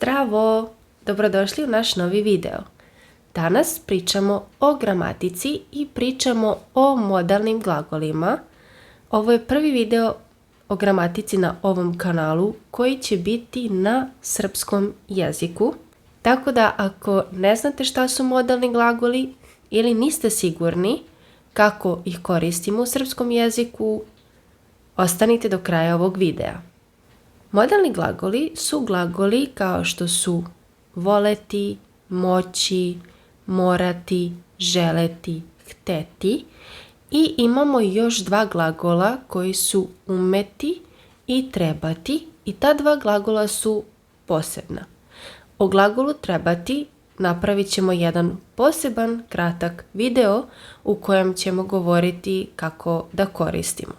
Zdravo! Dobrodošli u naš novi video. Danas pričamo o gramatici i pričamo o modalnim glagolima. Ovo je prvi video o gramatici na ovom kanalu koji će biti na srpskom jeziku. Tako da ako ne znate šta su modalni glagoli ili niste sigurni kako ih koristimo u srpskom jeziku, ostanite do kraja ovog videa. Modalni glagoli su glagoli kao što su voleti, moći, morati, želeti, hteti i imamo još dva glagola koji su umeti i trebati i ta dva glagola su posebna. O glagolu trebati napravit ćemo jedan poseban kratak video u kojem ćemo govoriti kako da koristimo.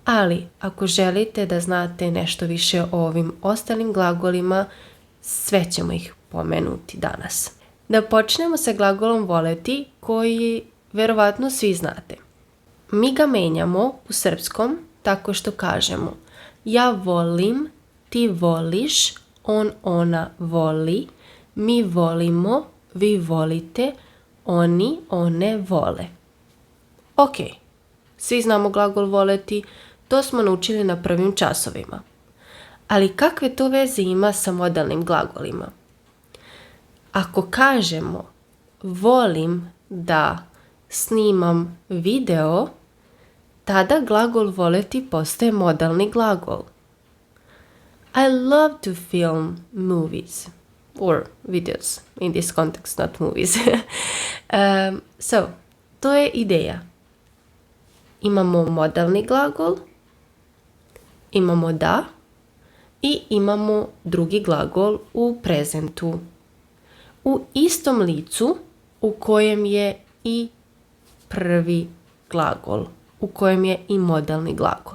Ali ako želite da znate nešto više o ovim ostalim glagolima, sve ćemo ih pomenuti danas. Da počnemo sa glagolom voleti koji verovatno svi znate. Mi ga menjamo u srpskom tako što kažemo ja volim, ti voliš, on, ona voli, mi volimo, vi volite, oni, one vole. Ok, svi znamo glagol voleti, to smo naučili na prvim časovima. Ali kakve to veze ima sa modalnim glagolima? Ako kažemo volim da snimam video, tada glagol voleti postaje modalni glagol. I love to film movies or videos, in this context, not movies. To je ideja. Imamo modalni glagol, imamo da i imamo drugi glagol u prezentu. U istom licu u kojem je i prvi glagol, u kojem je i modalni glagol.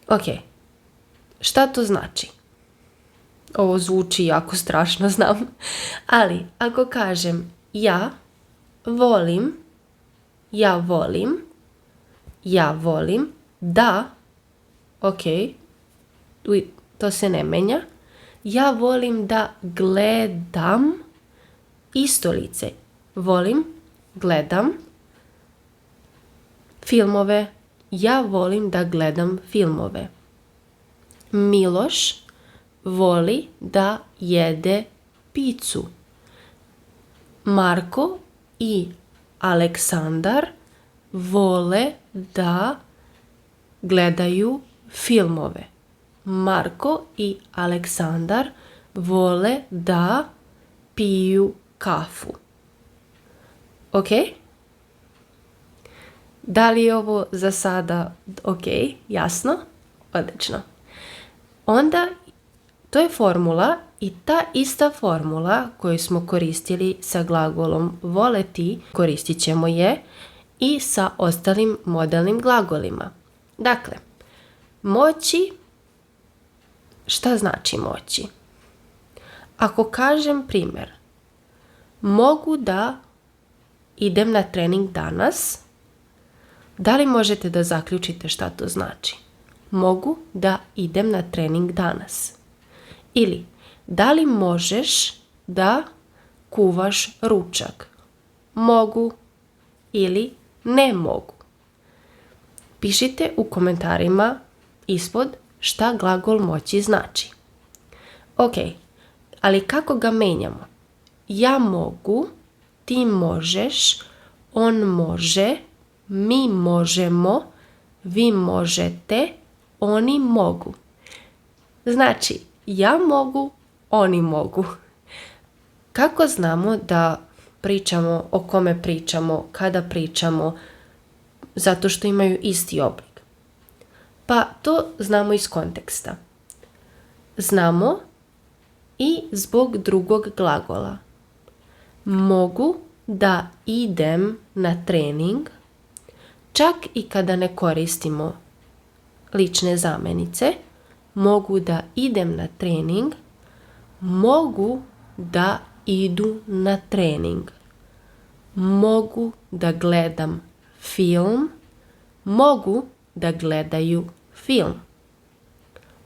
Ok, šta to znači? Ovo zvuči jako strašno, znam. Ali ako kažem ja volim, ja volim, ja volim, da, ok, to se ne menja. Ja volim da gledam, isto lice, volim, gledam filmove, ja volim da gledam filmove. Miloš voli da jede picu. Marko i Aleksandar vole da gledaju filmove. Marko i Aleksandar vole da piju kafu. Ok? Da li je ovo za sada ok? Jasno? Odlično. Onda to je formula i ta ista formula koju smo koristili sa glagolom voleti, koristit ćemo je i sa ostalim modalnim glagolima. Dakle, moći, šta znači moći? Ako kažem primjer, mogu da idem na trening danas, da li možete da zaključite šta to znači? Mogu da idem na trening danas. Ili, da li možeš da kuvaš ručak? Mogu ili ne mogu. Pišite u komentarima ispod šta glagol moći znači. Ok, ali kako ga menjamo? Ja mogu, ti možeš, on može, mi možemo, vi možete, oni mogu. Znači, ja mogu, oni mogu. Kako znamo da pričamo, o kome pričamo, kada pričamo, zato što imaju isti oblik? Pa to znamo iz konteksta. Znamo i zbog drugog glagola. Mogu da idem na trening, čak i kada ne koristimo lične zamenice. Mogu da idem na trening, mogu da idu na trening. Mogu da gledam film, mogu da gledaju film.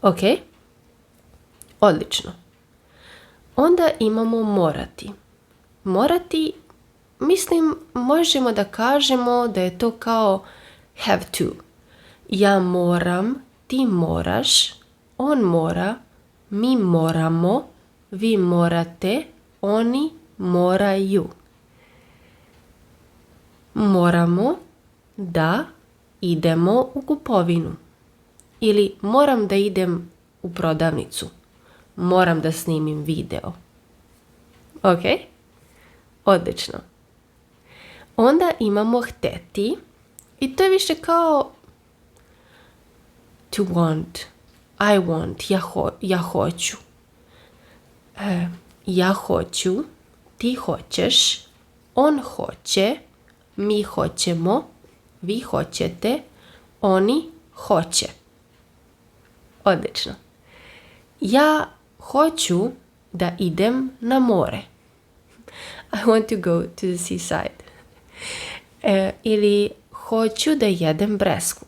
Ok? Odlično. Onda imamo morati. Morati, mislim, možemo da kažemo da je to kao have to. Ja moram, ti moraš, on mora, mi moramo, vi morate, oni moraju. Moramo da idemo u kupovinu. Ili moram da idem u prodavnicu. Moram da snimim video. Ok? Odlično. Onda imamo hteti i to je više kao to want. I want. Ja hoću. Ja hoću. Ti hoćeš. On hoće. Mi hoćemo. Vi hoćete. Oni hoće. Odlično. Ja hoću da idem na more. I want to go to the seaside. Ili hoću da jedem bresku.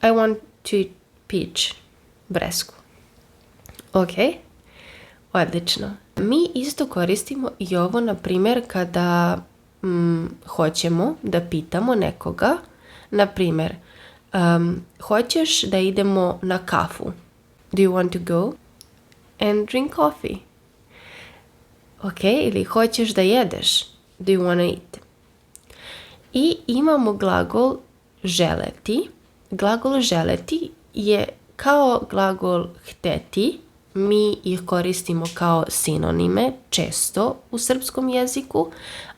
I want to eat peach. Bresku. Ok? Odlično. Mi isto koristimo i ovo, na primjer, kada hoćemo da pitamo nekoga. Na primjer, hoćeš da idemo na kafu? Do you want to go and drink coffee? Ok, ili hoćeš da jedeš? Do you want to eat? I imamo glagol želeti. Glagol želeti je kao glagol hteti. Mi ih koristimo kao sinonime često u srpskom jeziku,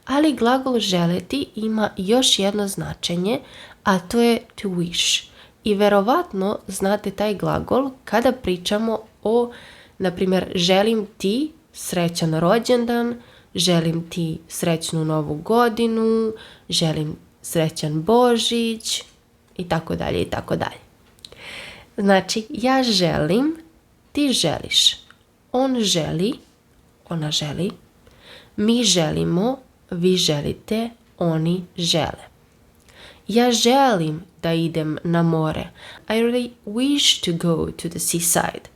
ali glagol želeti ima još jedno značenje, a to je to wish. I verovatno znate taj glagol kada pričamo o, na primjer, želim ti srećan rođendan, želim ti srećnu novu godinu, želim srećan Božić i tako dalje i tako dalje. Znači, ja želim, ti želiš, on želi, ona želi, mi želimo, vi želite, oni žele. Ja želim da idem na more. I really wish to go to the seaside.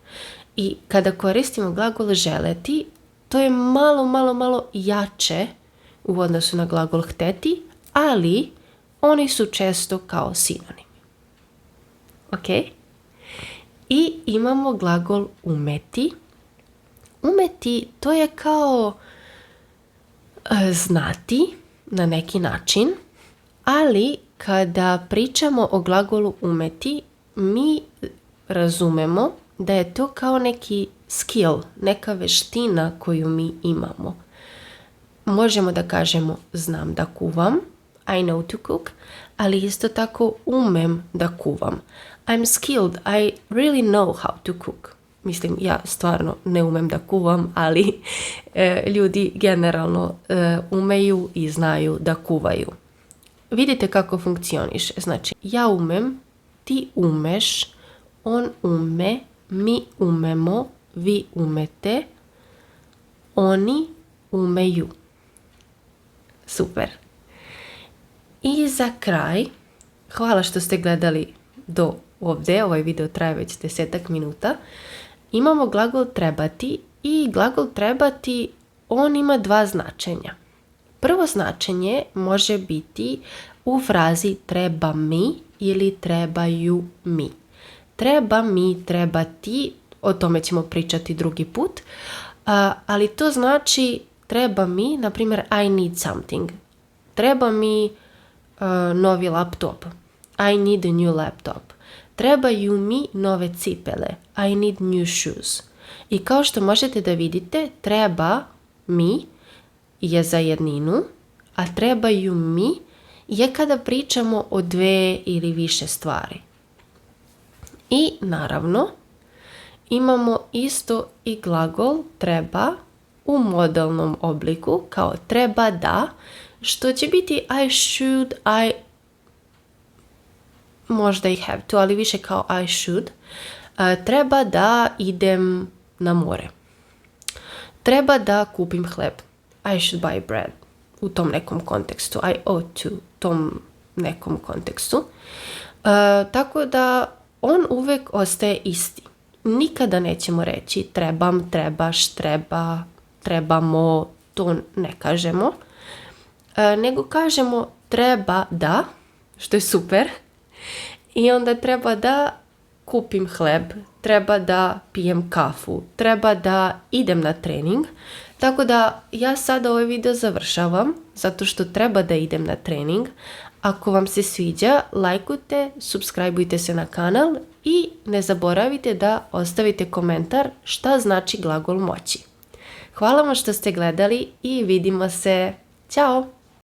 I kada koristimo glagol želeti, to je malo jače u odnosu na glagol hteti, ali oni su često kao sinonimi. Ok? I imamo glagol umeti. Umeti, to je kao znati na neki način, ali kada pričamo o glagolu umeti, mi razumemo da je to kao neki skill, neka veština koju mi imamo. Možemo da kažemo znam da kuvam, I know to cook, ali isto tako umem da kuvam. I'm skilled, I really know how to cook. Mislim, ja stvarno ne umem da kuvam, ali ljudi generalno umeju i znaju da kuvaju. Vidite kako funkcioniše. Znači, ja umem, ti umeš, on ume, mi umemo, vi umete, oni umeju. Super. I za kraj, hvala što ste gledali do ovdje, ovaj video traje već 10 minuta, imamo glagol trebati i glagol trebati, on ima dva značenja. Prvo značenje može biti u frazi treba mi ili trebaju mi. Treba mi, treba ti, o tome ćemo pričati drugi put, ali to znači treba mi, na primjer I need something. Treba mi novi laptop. I need a new laptop. Trebaju mi nove cipele. I need new shoes. I kao što možete da vidite, treba mi je za jedninu, a trebaju mi je kada pričamo o dve ili više stvari. I naravno, imamo isto i glagol treba u modalnom obliku kao treba da, što će biti I should, I možda i have to, ali više kao I should. Treba da idem na more. Treba da kupim hleb. I should buy bread. U tom nekom kontekstu. I ought to. Tom nekom kontekstu. Tako da on uvek ostaje isti. nikada nećemo reći trebam, trebaš, treba, trebamo, to ne kažemo, nego kažemo treba da, što je super, i onda treba da kupim hleb, treba da pijem kafu, treba da idem na trening. Tako da ja sada ovaj video završavam zato što treba da idem na trening. Ako vam se sviđa, lajkujte, subscribeujte se na kanal i ne zaboravite da ostavite komentar šta znači glagol moći. Hvala vam što ste gledali i vidimo se. Ćao!